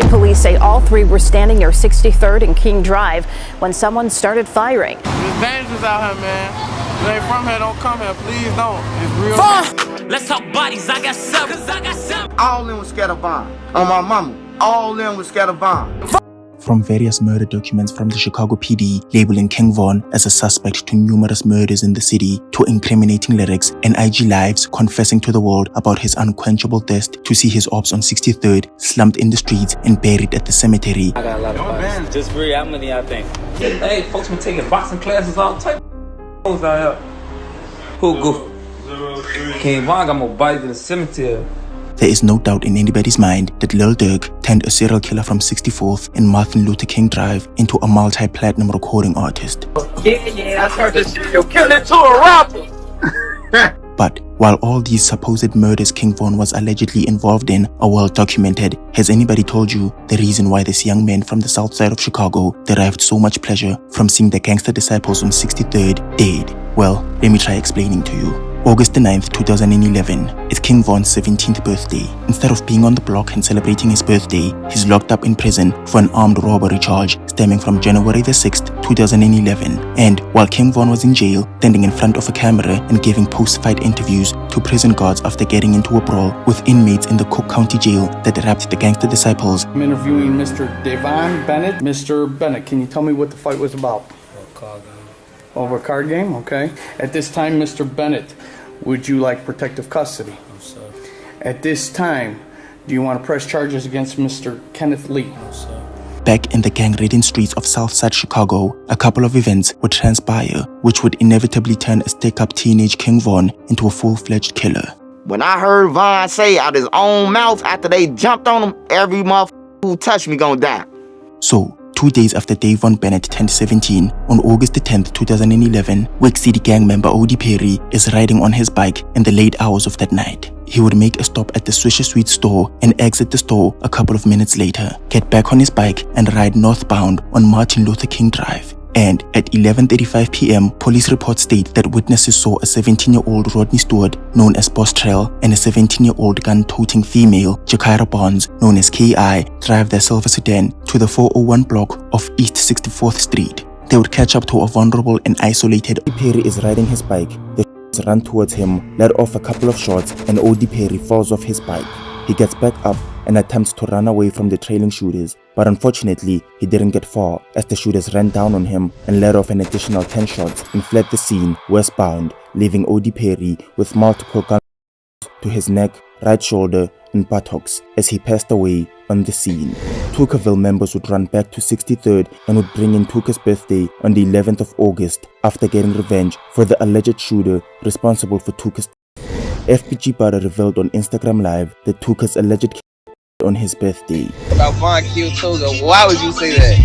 Police say all three were standing near 63rd and King Drive when someone started firing. It's dangerous out here, man. You ain't from here, don't come here. Please don't. It's real dangerous. Let's talk bodies. I got seven. All of them was scared of Vaughn. On my mama. All of them was scared of Vaughn. From various murder documents from the Chicago PD labeling King Von as a suspect to numerous murders in the city, to incriminating lyrics and IG lives confessing to the world about his unquenchable thirst to see his ops on 63rd slumped in the streets and buried at the cemetery. I got a lot of fights. Just for how many I think? Hey, folks been taking boxing classes all type of out here. Who goofy? King Von got more bodies than the cemetery. There is no doubt in anybody's mind that Lil Durk turned a serial killer from 64th and Martin Luther King Drive into a multi-platinum recording artist. Yeah, I heard this shit. You killed it to a rapper. But while all these supposed murders King Von was allegedly involved in are well documented, has anybody told you the reason why this young man from the south side of Chicago derived so much pleasure from seeing the gangster disciples on 63rd dead? Well, let me try explaining to you. August the 9th, 2011, it's King Von's 17th birthday. Instead of being on the block and celebrating his birthday, he's locked up in prison for an armed robbery charge stemming from January the 6th, 2011. And while King Von was in jail, standing in front of a camera and giving post-fight interviews to prison guards after getting into a brawl with inmates in the Cook County jail that wrapped the gangster disciples. I'm interviewing Mr. Devon Bennett. Mr. Bennett, can you tell me what the fight was about? Over a card game, okay. At this time, Mr. Bennett, would you like protective custody? No, sir. At this time, do you want to press charges against Mr. Kenneth Lee? No, sir. Back in the gang-ridden streets of Southside Chicago, a couple of events would transpire which would inevitably turn a stick-up teenage King Von into a full-fledged killer. When I heard Vaughn say out his own mouth after they jumped on him, every motherfucker who touched me gonna die. So, 2 days after Davon Bennett turned 17, on August the 10th, 2011, Wick City gang member Odee Perry is riding on his bike in the late hours of that night. He would make a stop at the Swisher Sweet store and exit the store a couple of minutes later, get back on his bike and ride northbound on Martin Luther King Drive. And at 11:35 p.m., police reports state that witnesses saw a 17-year-old Rodney Stewart, known as Boss Trell, and a 17-year-old gun-toting female, Jakira Bonds, known as K.I., drive their silver sedan to the 401 block of East 64th Street. They would catch up to a vulnerable and isolated Odee Perry is riding his bike. The run towards him, let off a couple of shots, and Odee Perry falls off his bike. He gets back up and attempts to run away from the trailing shooters, but unfortunately, he didn't get far as the shooters ran down on him and let off an additional 10 shots and fled the scene westbound, leaving Odee Perry with multiple guns to his neck, right shoulder, and buttocks as he passed away on the scene. Tuckerville members would run back to 63rd and would bring in Tucker's birthday on the 11th of August after getting revenge for the alleged shooter responsible for Tucker's death. FBG Butter revealed on Instagram Live that Tucker's alleged on his birthday. About Von killed Tuka. Why would you say that?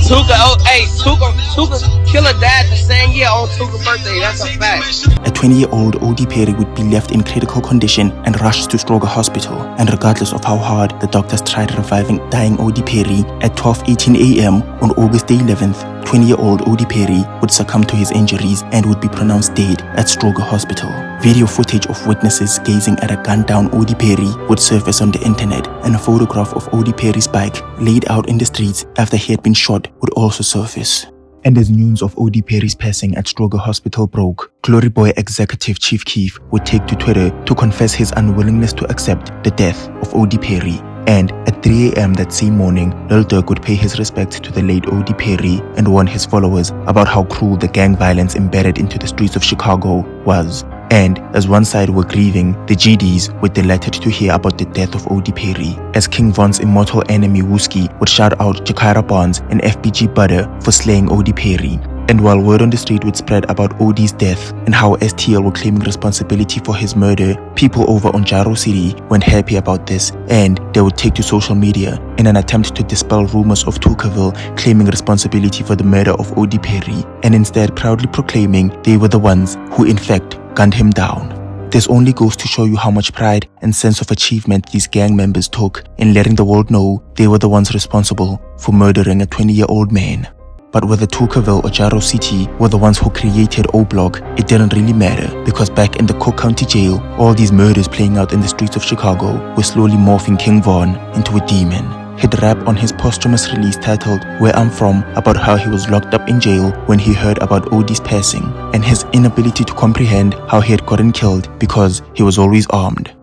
Tuka, Tuka killer died the same year on Tuka's birthday. That's a fact. A 20-year-old Odee Perry would be left in critical condition and rushed to Stroger Hospital. And regardless of how hard the doctors tried reviving dying Odee Perry, at 12:18 a.m. on August the 11th, 20-year-old Odee Perry would succumb to his injuries and would be pronounced dead at Stroger Hospital. Video footage of witnesses gazing at a gunned-down Odee Perry would surface on the internet, and a photograph of Odee Perry's bike laid out in the streets after he had been shot would also surface. And as news of Odee Perry's passing at Stroger Hospital broke, Glory Boy executive Chief Keef would take to Twitter to confess his unwillingness to accept the death of Odee Perry. And at 3 a.m. that same morning, Lil Durk would pay his respects to the late Odee Perry and warn his followers about how cruel the gang violence embedded into the streets of Chicago was. And as one side were grieving, the GDs were delighted to hear about the death of Odee Perry, as King Von's immortal enemy Wooski would shout out Jakira Bonds and FBG Butter for slaying Odee Perry. And while word on the street would spread about Odee's death and how STL were claiming responsibility for his murder, people over on Jaro City weren't happy about this, and they would take to social media in an attempt to dispel rumors of Tuckerville claiming responsibility for the murder of Odee Perry, and instead proudly proclaiming they were the ones who in fact gunned him down. This only goes to show you how much pride and sense of achievement these gang members took in letting the world know they were the ones responsible for murdering a 20-year-old man. But whether Tuckerville or Jarrow City were the ones who created O Block, it didn't really matter, because back in the Cook County Jail, all these murders playing out in the streets of Chicago were slowly morphing King Von into a demon. He'd rap on his posthumous release titled Where I'm From about how he was locked up in jail when he heard about Odee's passing, and his inability to comprehend how he had gotten killed because he was always armed.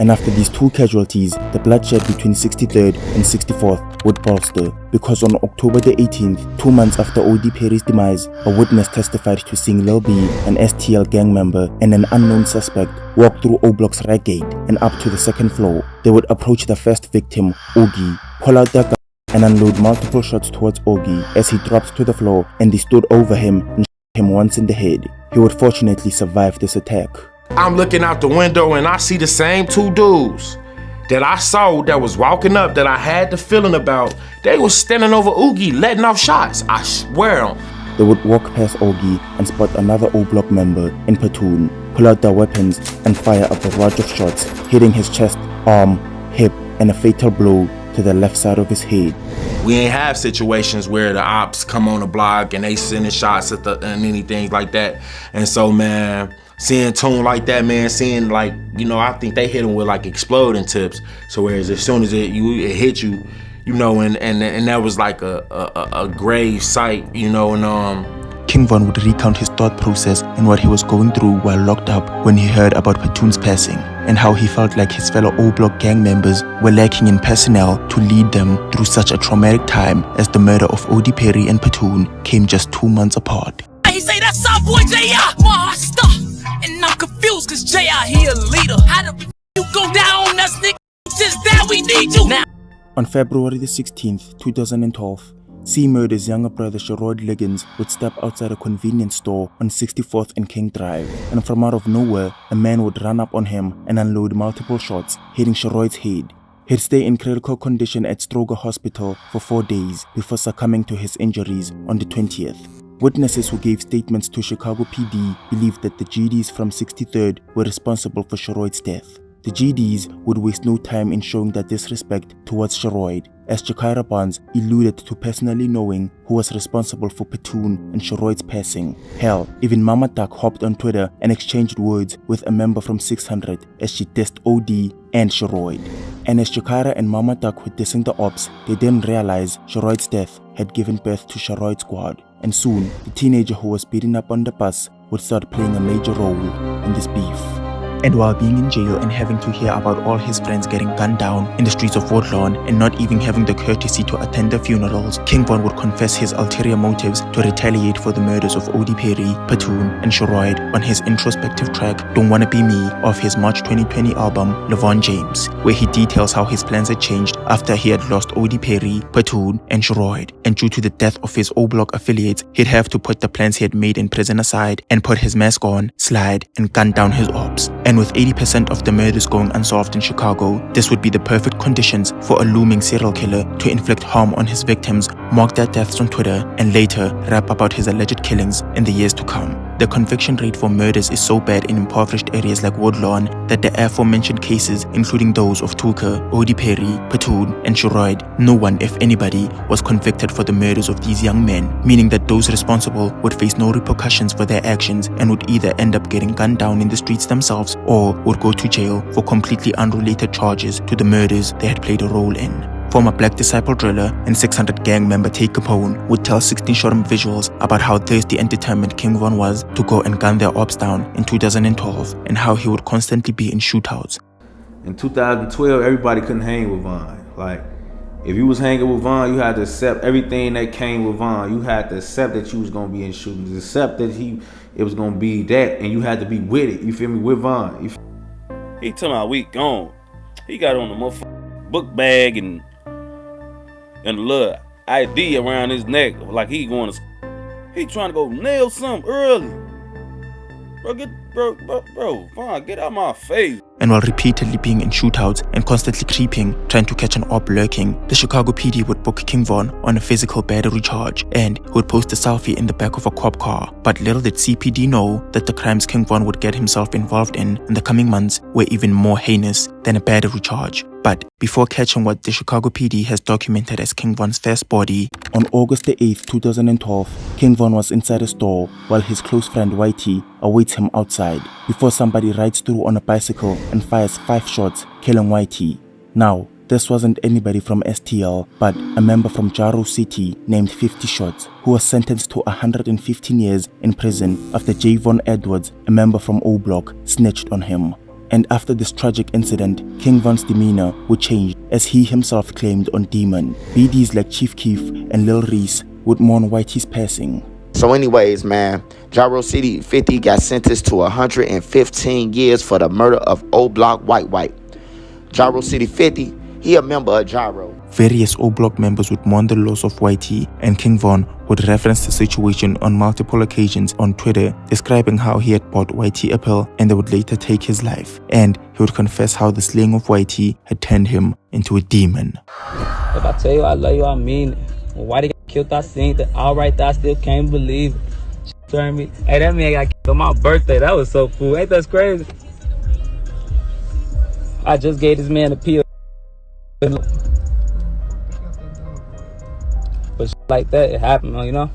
And after these two casualties, the bloodshed between 63rd and 64th would bolster, because on October the 18th, 2 months after Odee Perry's demise, a witness testified to seeing Lil B, an STL gang member, and an unknown suspect walk through O Block's rack gate and up to the second floor. They would approach the first victim, Oogie, pull out their gun and unload multiple shots towards Oogie as he dropped to the floor, and they stood over him and shot him once in the head. He would fortunately survive this attack. I'm looking out the window and I see the same two dudes that I saw that was walking up that I had the feeling about. They was standing over Oogie letting off shots. I swear. They would walk past Oogie and spot another O Block member in platoon, pull out their weapons and fire a barrage of shots, hitting his chest, arm, hip, and a fatal blow to the left side of his head. We ain't have situations where the ops come on the block and they sending shots at and anything like that. And so, man, seeing Tune like that, man, seeing like, you know, I think they hit him with like exploding tips. So whereas as soon as it hit you, you know, and that was like a grave sight, you know, and King Von would recount his thought process and what he was going through while locked up when he heard about Platoon's passing, and how he felt like his fellow O Block gang members were lacking in personnel to lead them through such a traumatic time as the murder of Odee Perry and Platoon came just 2 months apart. He say that's our boy J.I. Master. And I'm confused cause J.I. he a leader. How the you go down on us, nigga? Just that we need you now. On February the 16th, 2012, C Murder's younger brother Sheroid Liggins would step outside a convenience store on 64th and King Drive, and from out of nowhere, a man would run up on him and unload multiple shots, hitting Sheroid's head. He'd stay in critical condition at Stroger Hospital for 4 days before succumbing to his injuries on the 20th. Witnesses who gave statements to Chicago PD believed that the GDs from 63rd were responsible for Sheroid's death. The GDs would waste no time in showing their disrespect towards Sheroid, as Jakira Barnes alluded to personally knowing who was responsible for Platoon and Sheroid's passing. Hell, even Mama Duck hopped on Twitter and exchanged words with a member from 600 as she dissed Odee and Sheroid. And as Jakira and Mama Duck were dissing the ops, they didn't realize Sheroid's death had given birth to Sheroid's squad, and soon the teenager who was beaten up on the bus would start playing a major role in this beef. And while being in jail and having to hear about all his friends getting gunned down in the streets of Woodlawn and not even having the courtesy to attend their funerals, King Von would confess his ulterior motives to retaliate for the murders of Odee Perry, Platoon, and Sheroid on his introspective track Don't Wanna Be Me of his March 2020 album LeVon James, where he details how his plans had changed after he had lost Odee Perry, Platoon, and Sheroid, and due to the death of his O Block affiliates, he'd have to put the plans he had made in prison aside and put his mask on, slide, and gun down his ops. And with 80% of the murders going unsolved in Chicago, this would be the perfect conditions for a looming serial killer to inflict harm on his victims, mark their deaths on Twitter, and later rap about his alleged killings in the years to come. The conviction rate for murders is so bad in impoverished areas like Woodlawn that the aforementioned cases, including those of Tucker, Odee Perry, Platoon, and Sheroid, no one, if anybody, was convicted for the murders of these young men, meaning that those responsible would face no repercussions for their actions and would either end up getting gunned down in the streets themselves or would go to jail for completely unrelated charges to the murders they had played a role in. Former Black Disciple driller and 600 gang member Tay Capone would tell 16-short visuals about how thirsty and determined King Von was to go and gun their ops down in 2012 and how he would constantly be in shootouts. In 2012, everybody couldn't hang with Von. Like, if you was hanging with Von, you had to accept everything that came with Von. You had to accept that you was gonna be in shootings, accept that it was gonna be that, and you had to be with it. You feel me? With Von. He tell my week gone. He got on the motherfucking book bag and a little ID around his neck, like he going to. He trying to go nail something early. Bro, Von, get out my face. And while repeatedly being in shootouts and constantly creeping, trying to catch an op lurking, the Chicago PD would book King Von on a physical battery charge, and he would post a selfie in the back of a cop car. But little did CPD know that the crimes King Von would get himself involved in the coming months were even more heinous than a battery charge. But before catching what the Chicago PD has documented as King Von's first body, on August the 8th, 2012, King Von was inside a store while his close friend Whitey awaits him outside before somebody rides through on a bicycle and fires 5 shots, killing Whitey. Now, this wasn't anybody from STL, but a member from Jaro City named 50 Shots, who was sentenced to 115 years in prison after J. Von Edwards, a member from O Block, snitched on him. And after this tragic incident, King Von's demeanor would change, as he himself claimed on Demon. BDs like Chief Keef and Lil Reese would mourn Whitey's passing. So anyways, man, Jaro City 50 got sentenced to 115 years for the murder of O Block White. Jaro City 50, he a member of Jaro. Various O Block members would mourn the loss of Whitey, and King Von would reference the situation on multiple occasions on Twitter, describing how he had bought Whitey a pill and they would later take his life. And he would confess how the slaying of Whitey had turned him into a demon. If I tell you I love you, I mean it. When Whitey got killed, I seen it. Alright, I still can't believe it. Turned me. Hey, that man got killed on my birthday. That was so cool. Ain't that crazy? I just gave this man a pill. But shit like that, it happened, you know?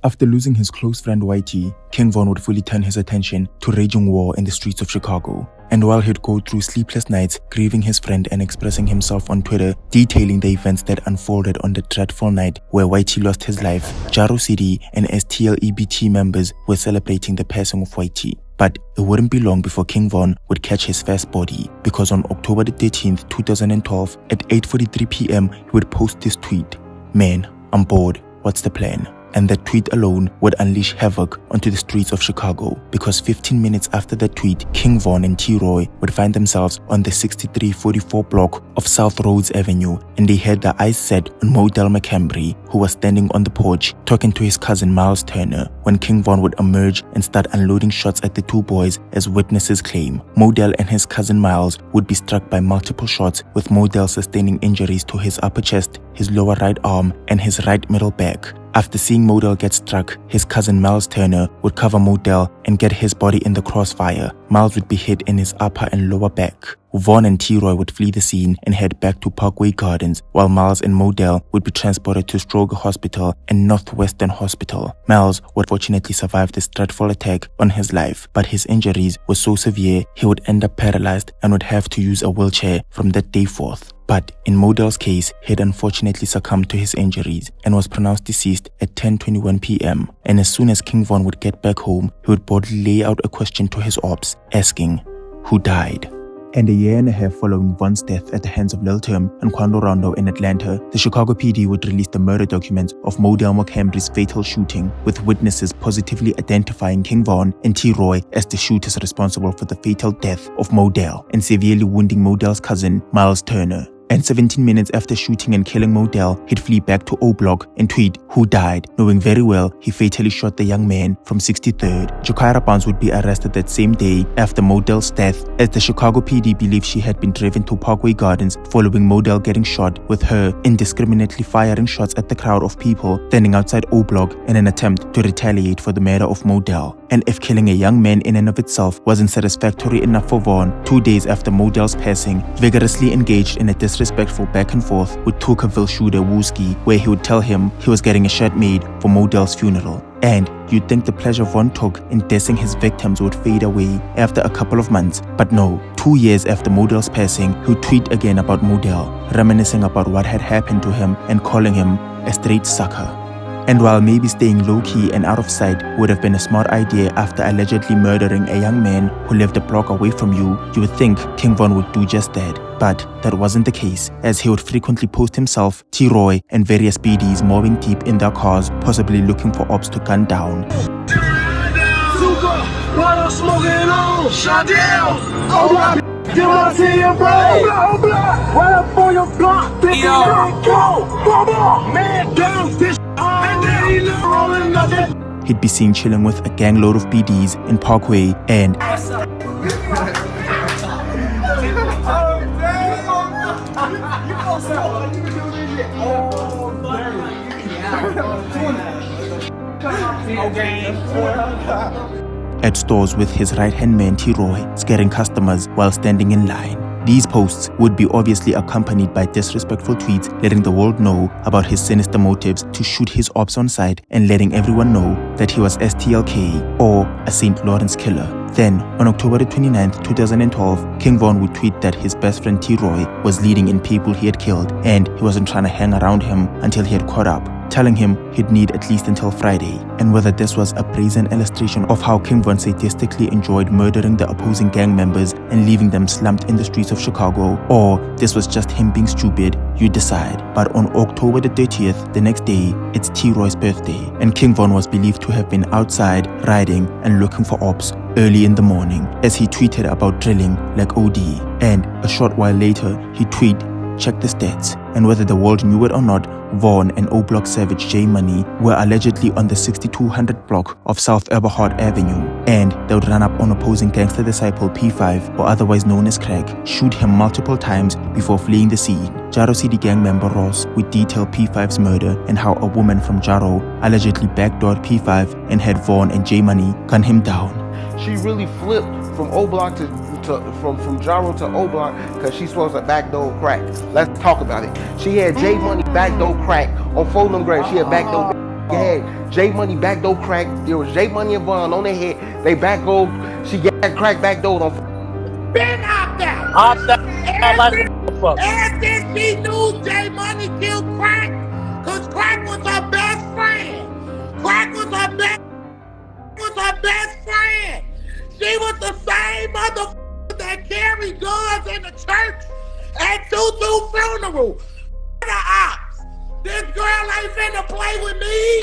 After losing his close friend Whitey, King Von would fully turn his attention to raging war in the streets of Chicago. And while he'd go through sleepless nights grieving his friend and expressing himself on Twitter, detailing the events that unfolded on the dreadful night where Whitey lost his life, Jaro City and STL EBT members were celebrating the passing of Whitey. But it wouldn't be long before King Von would catch his first body, because on October the 13th, 2012, at 8:43 p.m, he would post this tweet: "Man, I'm bored, what's the plan?" And that tweet alone would unleash havoc onto the streets of Chicago, because 15 minutes after that tweet, King Von and T-Roy would find themselves on the 6344 block of South Rhodes Avenue, and they had their eyes set on Modell McCambry, who was standing on the porch talking to his cousin Miles Turner, when King Von would emerge and start unloading shots at the two boys, as witnesses claim. Modell and his cousin Miles would be struck by multiple shots, with Modell sustaining injuries to his upper chest, his lower right arm, and his right middle back. After seeing Modell get struck, his cousin Miles Turner would cover Modell and get his body in the crossfire. Miles would be hit in his upper and lower back. Vaughn and T-Roy would flee the scene and head back to Parkway Gardens, while Miles and Modell would be transported to Stroger Hospital and Northwestern Hospital. Miles would fortunately survive this dreadful attack on his life, but his injuries were so severe he would end up paralyzed and would have to use a wheelchair from that day forth. But in Modell's case, he had unfortunately succumbed to his injuries and was pronounced deceased at 10:21 p.m. And as soon as King Von would get back home, he would boldly lay out a question to his ops, asking, "Who died?" And a year and a half following Von's death at the hands of Lil Term and Quando Rondo in Atlanta, the Chicago PD would release the murder documents of Modell McCambry's fatal shooting, with witnesses positively identifying King Von and T-Roy as the shooters responsible for the fatal death of Modell and severely wounding Modell's cousin, Miles Turner. And 17 minutes after shooting and killing Modell, he'd flee back to O Block and tweet, "Who died?" knowing very well he fatally shot the young man from 63rd. Jakira Barnes would be arrested that same day after Modell's death, as the Chicago PD believed she had been driven to Parkway Gardens following Modell getting shot, with her indiscriminately firing shots at the crowd of people standing outside O Block in an attempt to retaliate for the murder of Modell. And if killing a young man in and of itself wasn't satisfactory enough for Vaughn, 2 days after Modell's passing, vigorously engaged in a disrespectful back and forth with Tukaville shooter Wooski, where he would tell him he was getting a shirt made for Modell's funeral. And you'd think the pleasure Vaughn took in dissing his victims would fade away after a couple of months, but no. 2 years after Modell's passing, he would tweet again about Modell, reminiscing about what had happened to him and calling him a straight sucker. And while maybe staying low-key and out of sight would have been a smart idea after allegedly murdering a young man who lived a block away from you, you would think King Von would do just that. But that wasn't the case, as he would frequently post himself, T-Roy, and various BDs mobbing deep in their cars, possibly looking for ops to gun down. He'd be seen chilling with a gang load of BDs in Parkway and at stores with his right-hand man T-Roy, scaring customers while standing in line. These posts would be obviously accompanied by disrespectful tweets letting the world know about his sinister motives to shoot his ops on sight and letting everyone know that he was STLK or a St. Lawrence killer. Then, on October 29, 2012, King Von would tweet that his best friend T-Roy was leading in people he had killed and he wasn't trying to hang around him until he had caught up, telling him he'd need at least until Friday. And whether this was a brazen illustration of how King Von sadistically enjoyed murdering the opposing gang members and leaving them slumped in the streets of Chicago, or this was just him being stupid, you decide. But on October 30th, the next day, it's T-Roy's birthday, and King Von was believed to have been outside, riding and looking for ops early in the morning, as he tweeted about drilling like Odee. And a short while later, he tweeted, check the stats. And whether the world knew it or not, Vaughn and O-Block Savage J Money were allegedly on the 6200 block of South Eberhard Avenue, and they would run up on opposing gangster disciple P5, or otherwise known as Crack, shoot him multiple times before fleeing the scene. Jaro City gang member Ross would detail P5's murder and how a woman from Jaro allegedly backdoored P5 and had Vaughn and J Money gun him down. She really flipped from O-Block from Jaro to O-Block because she's supposed to backdoor Crack. Let's talk about it. She had J Money backdoor Crack on Fulham Grand. She had backdoor. Had J Money backdoor Crack. There was J Money and Vaughn on their head. They backdoor. She got Crack backdoor on. Been out there. And then she knew J Money killed Crack because Crack was her best friend. Crack was her best friend. She was the same motherfucker that carried guns in the church at Tutu funeral. The ops. This girl ain't finna play with me.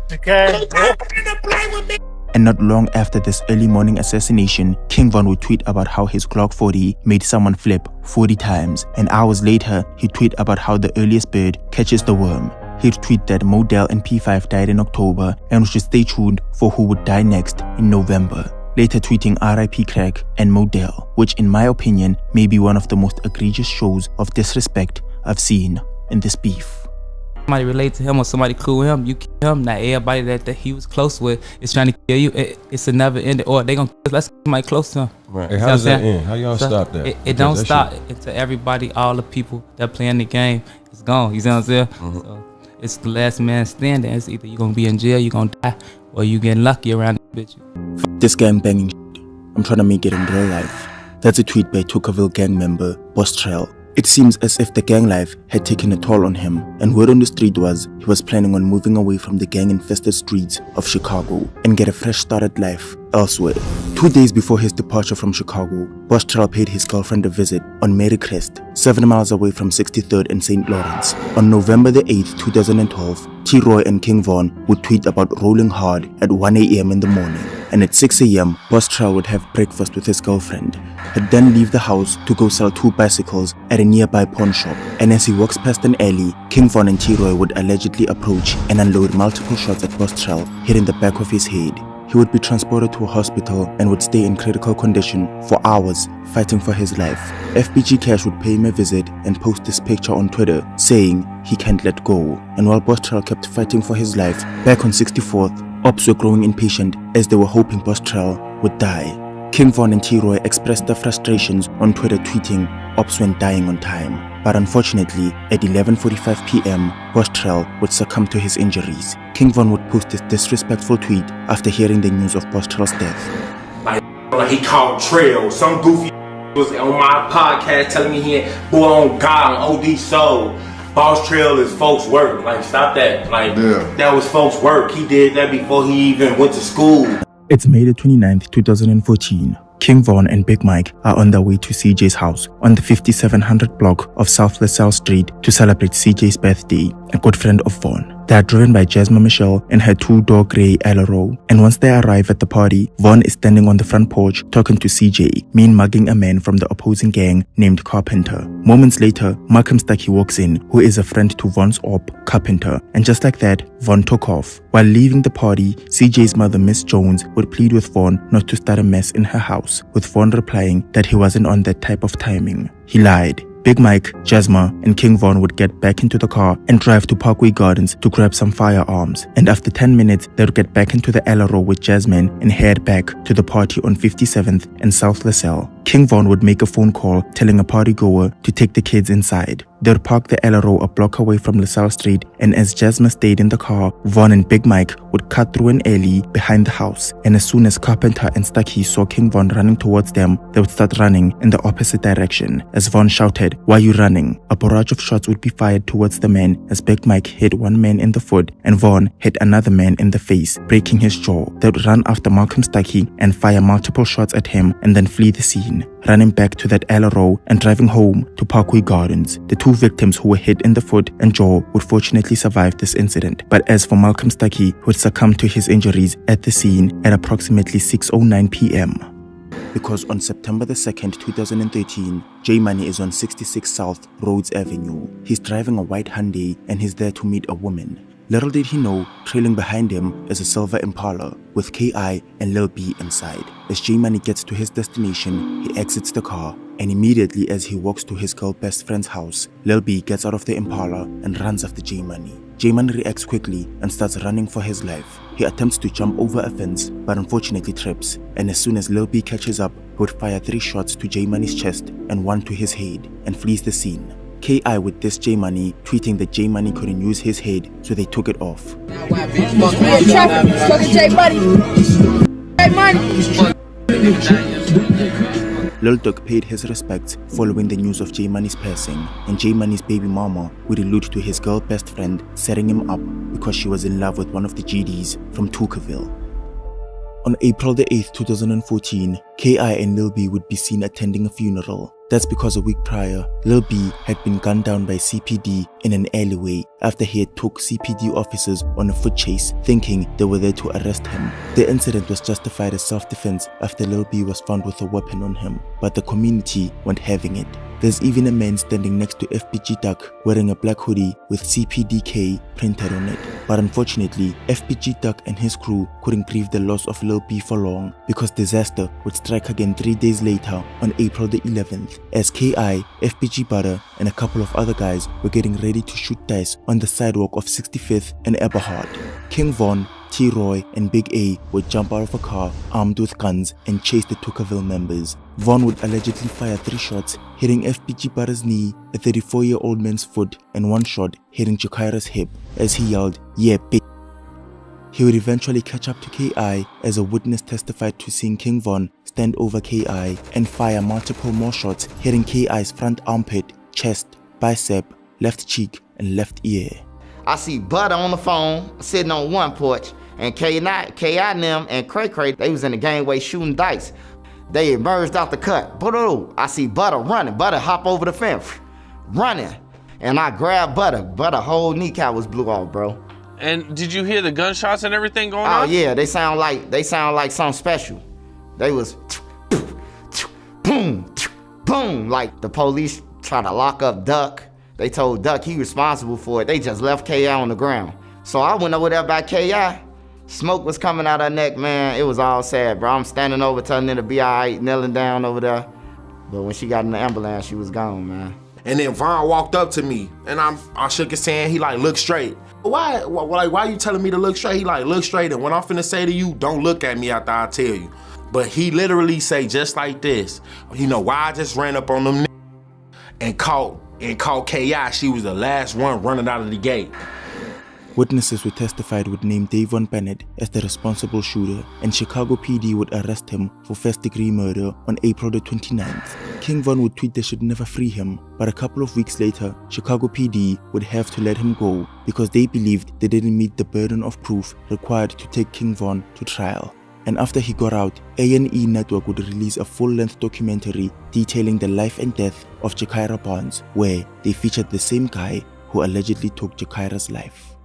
She ain't finna play with me. And not long after this early morning assassination, King Von would tweet about how his Glock 40 made someone flip 40 times. And hours later, he'd tweet about how the earliest bird catches the worm. He'd tweet that Modell and P5 died in October and we should stay tuned for who would die next in November. Later tweeting RIP Crack and Modell, which in my opinion may be one of the most egregious shows of disrespect I've seen in this beef. Somebody relate to him or somebody clue him, you kill him. Now everybody that he was close with is trying to kill you. It's a never end. Or they gonna let's get somebody close to him. Right. Hey, how does that end? How y'all stop that? It don't stop until everybody, all the people that playing the game is gone. You see what I'm saying? Mm-hmm. So it's the last man standing. It's either you gonna be in jail, you gonna die, or you getting lucky around this bitch. F this gang banging shit. I'm trying to make it in real life. That's a tweet by Tocqueville gang member Boss Trell. It seems as if the gang life had taken a toll on him, and word on the street was he was planning on moving away from the gang-infested streets of Chicago and get a fresh started life elsewhere. 2 days before his departure from Chicago, Boss Trell paid his girlfriend a visit on Mary Crest, 7 miles away from 63rd and St. Lawrence. On November the 8th, 2012, T-Roy and King Von would tweet about rolling hard at 1 a.m. in the morning, and at 6 a.m., Boss Trell would have breakfast with his girlfriend. He'd then leave the house to go sell 2 bicycles at a nearby pawn shop, and as he walks past an alley, King Von and T-Roy would allegedly approach and unload multiple shots at Boss Trell, hitting the back of his head. He would be transported to a hospital and would stay in critical condition for hours, fighting for his life. FBG Cash would pay him a visit and post this picture on Twitter, saying he can't let go. And while Boss Trell kept fighting for his life, back on 64th, ops were growing impatient as they were hoping Boss Trell would die. King Von and T-Roy expressed their frustrations on Twitter, tweeting, ops went dying on time. But unfortunately, at 11:45 p.m., Boss Trell would succumb to his injuries. King Von would post this disrespectful tweet after hearing the news of Boss Trell's death. Like he called Trail. Some goofy was on my podcast telling me he ain't boy on God on OD Soul. Boss Trell is folks' work. Like, stop that. Like, that was folks' work. He did that before he even went to school. It's May the 29th, 2014. King Von and Big Mike are on their way to CJ's house on the 5700 block of South LaSalle Street to celebrate CJ's birthday, a good friend of Von. They are driven by Jasmine Michelle in her 2-door grey Alero, and once they arrive at the party, Von is standing on the front porch talking to CJ, mean mugging a man from the opposing gang named Carpenter. Moments later, Malcolm Stuckey walks in, who is a friend to Von's op, Carpenter, and just like that, Von took off. While leaving the party, CJ's mother, Miss Jones, would plead with Von not to start a mess in her house, with Von replying that he wasn't on that type of timing. He lied. Big Mike, Jasma, and King Von would get back into the car and drive to Parkway Gardens to grab some firearms. And after 10 minutes, they would get back into the Alero with Jasmine and head back to the party on 57th and South LaSalle. King Von would make a phone call telling a partygoer to take the kids inside. They would park the LRO a block away from LaSalle Street, and as Jasmine stayed in the car, Von and Big Mike would cut through an alley behind the house, and as soon as Carpenter and Stuckey saw King Von running towards them, they would start running in the opposite direction. As Von shouted, "Why are you running?" A barrage of shots would be fired towards the men as Big Mike hit one man in the foot and Von hit another man in the face, breaking his jaw. They would run after Malcolm Stuckey and fire multiple shots at him and then flee the scene, running back to that LRO and driving home to Parkway Gardens. The two victims who were hit in the foot and jaw would fortunately survive this incident. But as for Malcolm Stuckey, who would succumb to his injuries at the scene at approximately 6:09 p.m. Because on September the 2nd, 2013, J Money is on 66 South Rhodes Avenue. He's driving a white Hyundai and he's there to meet a woman. Little did he know, trailing behind him is a silver Impala with K.I. and Lil B inside. As J Money gets to his destination, he exits the car, and immediately as he walks to his girl best friend's house, Lil B gets out of the Impala and runs after J Money. J Money reacts quickly and starts running for his life. He attempts to jump over a fence, but unfortunately trips, and as soon as Lil B catches up, he would fire 3 shots to J Money's chest and 1 to his head, and flees the scene. K.I. would diss J Money, tweeting that J Money couldn't use his head, so they took it off. Lil Duck paid his respects following the news of J Money's passing, and J Money's baby mama would allude to his girl best friend setting him up because she was in love with one of the GDs from Tuckerville. On April the 8th, 2014, K.I. and Lil B would be seen attending a funeral. That's because a week prior, Lil B had been gunned down by CPD in an alleyway after he had took CPD officers on a foot chase, thinking they were there to arrest him. The incident was justified as self-defense after Lil B was found with a weapon on him, but the community weren't having it. There's even a man standing next to FBG Duck wearing a black hoodie with CPDK printed on it. But unfortunately, FBG Duck and his crew couldn't grieve the loss of Lil B for long, because disaster would strike again 3 days later on April the 11th, as K.I., FBG Butter, and a couple of other guys were getting ready to shoot dice on the sidewalk of 65th and Eberhard. King Von, T-Roy, and Big A would jump out of a car armed with guns and chase the Tuckerville members. Von would allegedly fire 3 shots, hitting FBG Butter's knee, a 34-year-old man's foot, and 1 shot hitting Jakira's hip as he yelled, "Yeah, bitch." He would eventually catch up to K.I. as a witness testified to seeing King Von stand over K.I. and fire multiple more shots, hitting K.I.'s front armpit, chest, bicep, left cheek, and left ear. I see Butter on the phone, sitting on one porch, and K.I. and them and Cray Cray, they was in the gangway shooting dice. They emerged out the cut. I see Butter running. Butter hop over the fence, running. And I grabbed Butter. Butter whole kneecap was blew off, bro. And did you hear the gunshots and everything going on? Oh yeah, they sound like something special. They was boom, boom, like the police try to lock up Duck. They told Duck he responsible for it. They just left K.I. on the ground. So I went over there by K.I. Smoke was coming out her neck, man. It was all sad, bro. I'm standing over telling her to be all right, kneeling down over there. But when she got in the ambulance, she was gone, man. And then Von walked up to me, and I shook his hand. He like, look straight. Why you telling me to look straight? He like, look straight, and what I'm finna say to you, don't look at me after I tell you. But he literally say just like this. You know why I just ran up on them and caught K.I. She was the last one running out of the gate. Witnesses who testified would name Davon Bennett as the responsible shooter, and Chicago PD would arrest him for first-degree murder on April the 29th. King Von would tweet they should never free him, but a couple of weeks later, Chicago PD would have to let him go because they believed they didn't meet the burden of proof required to take King Von to trial. And after he got out, A&E Network would release a full-length documentary detailing the life and death of Jakira Barnes, where they featured the same guy who allegedly took Jakira's life.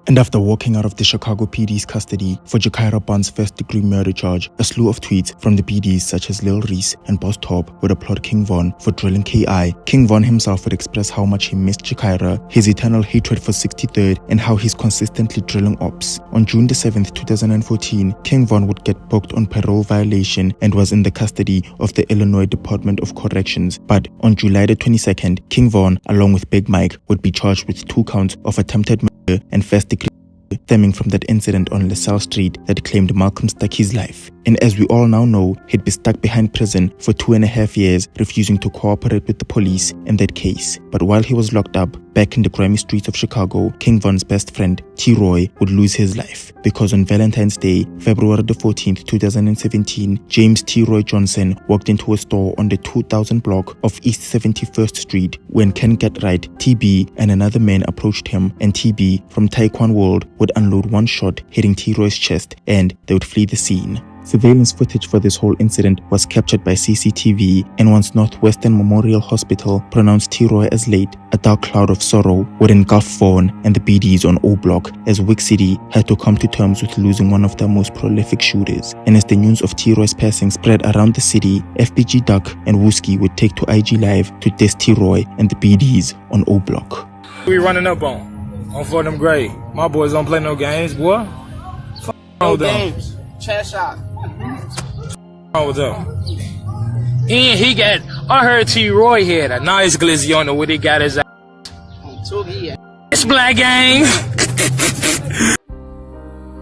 And after walking out of the Chicago PD's custody for Jakira Barnes' first-degree murder charge, a slew of tweets from the PDs such as Lil Reese and Boss Trell would applaud King Von for drilling K.I. King Von himself would express how much he missed Jakira, his eternal hatred for 63rd, and how he's consistently drilling ops. On June the 7th, 2014, King Von would get booked on parole violation and was in the custody of the Illinois Department of Corrections. But on July the 22nd, King Von, along with Big Mike, would be charged with 2 counts of attempted murder and first degree stemming from that incident on LaSalle Street that claimed Malcolm Stuckey's life. And as we all now know, he'd be stuck behind prison for 2.5 years, refusing to cooperate with the police in that case. But while he was locked up, back in the grimy streets of Chicago, King Von's best friend, T-Roy, would lose his life. Because on Valentine's Day, February the 14th, 2017, James T-Roy Johnson walked into a store on the 2000 block of East 71st Street when Ken Getright, TB, and another man approached him, and TB from Taekwondo World would unload one shot hitting T-Roy's chest, and they would flee the scene. Surveillance footage for this whole incident was captured by CCTV, and once Northwestern Memorial Hospital pronounced T-Roy as late, a dark cloud of sorrow would engulf Vaughn and the BDs on O Block as Wick City had to come to terms with losing one of their most prolific shooters. And as the news of T-Roy's passing spread around the city, FBG Duck and Wooski would take to IG Live to diss T-Roy and the BDs on O Block. We running up on for them grade. My boys don't play no games, boy. No games. Chat shot. What's up? And he got, I heard T-Roy had a nice glizzy on the where he got his ass. It's black gang.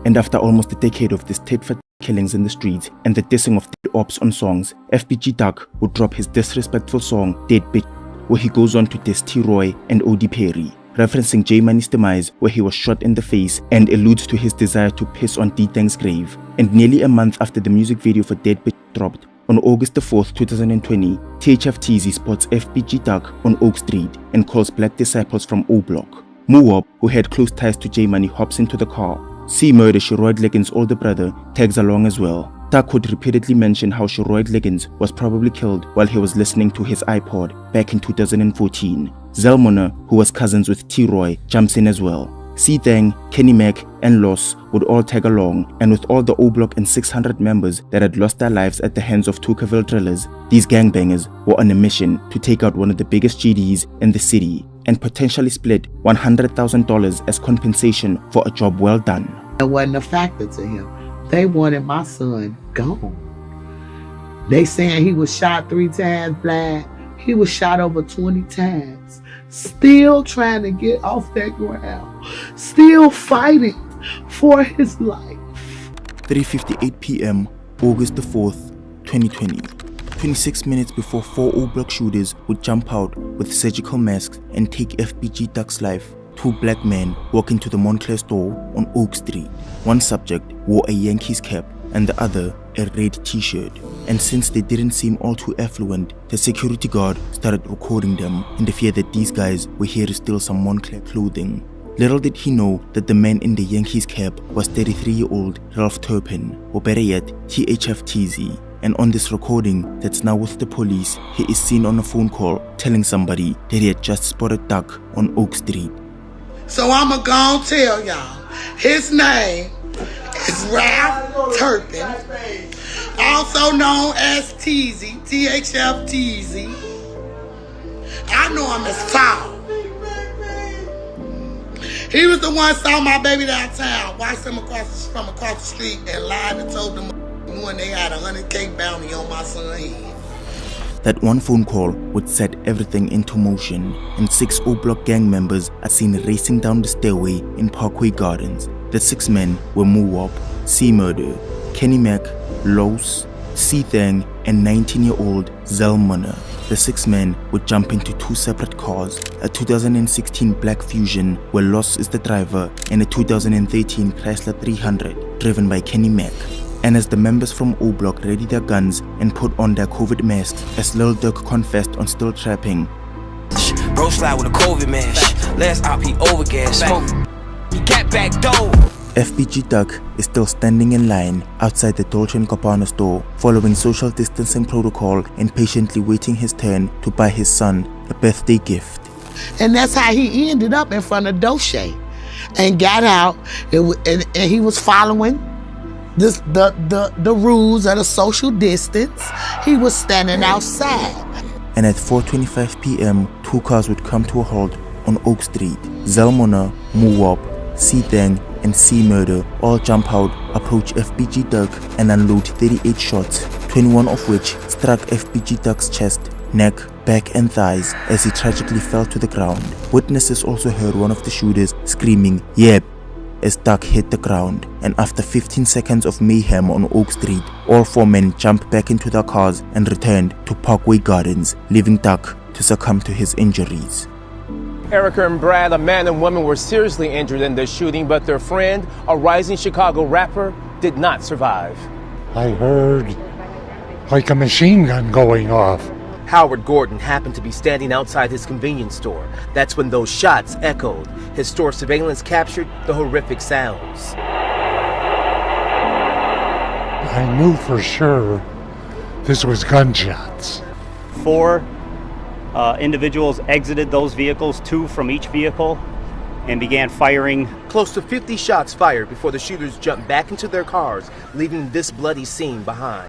And after almost a decade of these tit-for-tat killings in the streets and the dissing of dead ops on songs, FBG Duck would drop his disrespectful song, Dead Bitch, where he goes on to diss T-Roy and Odee Perry, referencing J Money's demise where he was shot in the face, and alludes to his desire to piss on D-Thang's grave. And nearly a month after the music video for Dead Bitch dropped, on August 4th, 2020, THF-TZ spots FBG Duck on Oak Street and calls black disciples from O Block. Muwop, who had close ties to J Money, hops into the car. C-Murder, Sheroid Liggins' older brother, tags along as well. Duck would repeatedly mention how Sheroid Liggins was probably killed while he was listening to his iPod back in 2014. Zelmona, who was cousins with T-Roy, jumps in as well. C-Thang, Kenny Mac, and Loss would all tag along, and with all the O Block and 600 members that had lost their lives at the hands of Tuckerville drillers, these gangbangers were on a mission to take out one of the biggest GDs in the city and potentially split $100,000 as compensation for a job well done. It wasn't a factor to him. They wanted my son gone. They saying he was shot 3 times blind. He was shot over 20 times. Still trying to get off that ground. Still fighting for his life. 3:58 p.m. August the 4th, 2020. 26 minutes before 4 O Block shooters would jump out with surgical masks and take FBG Duck's life, 2 black men walk into the Montclair store on Oak Street. One subject wore a Yankees cap and the other a red t-shirt. And since they didn't seem all too affluent, the security guard started recording them in the fear that these guys were here to steal some Montclair clothing. Little did he know that the man in the Yankees cap was 33-year-old Ralph Turpin, or better yet, THF-TZ. And on this recording that's now with the police, he is seen on a phone call telling somebody that he had just spotted Duck on Oak Street. So I'ma gon' tell y'all, his name is Ralph Turpin, also known as TZ, THF-TZ. I know him as Foul. He was the one saw my baby downtown, watched him from across the street, and lied and told them when they had a 100K bounty on my son's head. That one phone call would set everything into motion, and 6 O Block gang members are seen racing down the stairway in Parkway Gardens. The 6 men were Muwop, C-Murder, Kenny Mac, Los, C-Thang, and 19-year-old Zelmona. The 6 men would jump into 2 separate cars, a 2016 Black Fusion where Los is the driver, and a 2013 Chrysler 300 driven by Kenny Mac. And as the members from O Block ready their guns and put on their COVID masks, as Lil Durk confessed on Still Trapping, Bro slide with a COVID mask. Last op he overgas. Smoke. He got back door. FBG Duck is still standing in line outside the Dolce & Gabbana store, following social distancing protocol and patiently waiting his turn to buy his son a birthday gift. And that's how he ended up in front of Dolce and got out, and he was following the rules of the social distance. He was standing outside. And at 4:25 p.m., 2 cars would come to a halt on Oak Street. Zelmona, Muwop, C-Thang, and C-Murder all jump out, approach FBG Duck, and unload 38 shots, 21 of which struck FBG Duck's chest, neck, back, and thighs as he tragically fell to the ground. Witnesses also heard one of the shooters screaming, "Yep," as Duck hit the ground, and after 15 seconds of mayhem on Oak Street, all 4 men jumped back into their cars and returned to Parkway Gardens, leaving Duck to succumb to his injuries. Erica and Brad, a man and woman, were seriously injured in this shooting, but their friend, a rising Chicago rapper, did not survive. I heard like a machine gun going off. Howard Gordon happened to be standing outside his convenience store. That's when those shots echoed. His store surveillance captured the horrific sounds. I knew for sure this was gunshots. 4 individuals exited those vehicles, 2 from each vehicle, and began firing. Close to 50 shots fired before the shooters jumped back into their cars, leaving this bloody scene behind.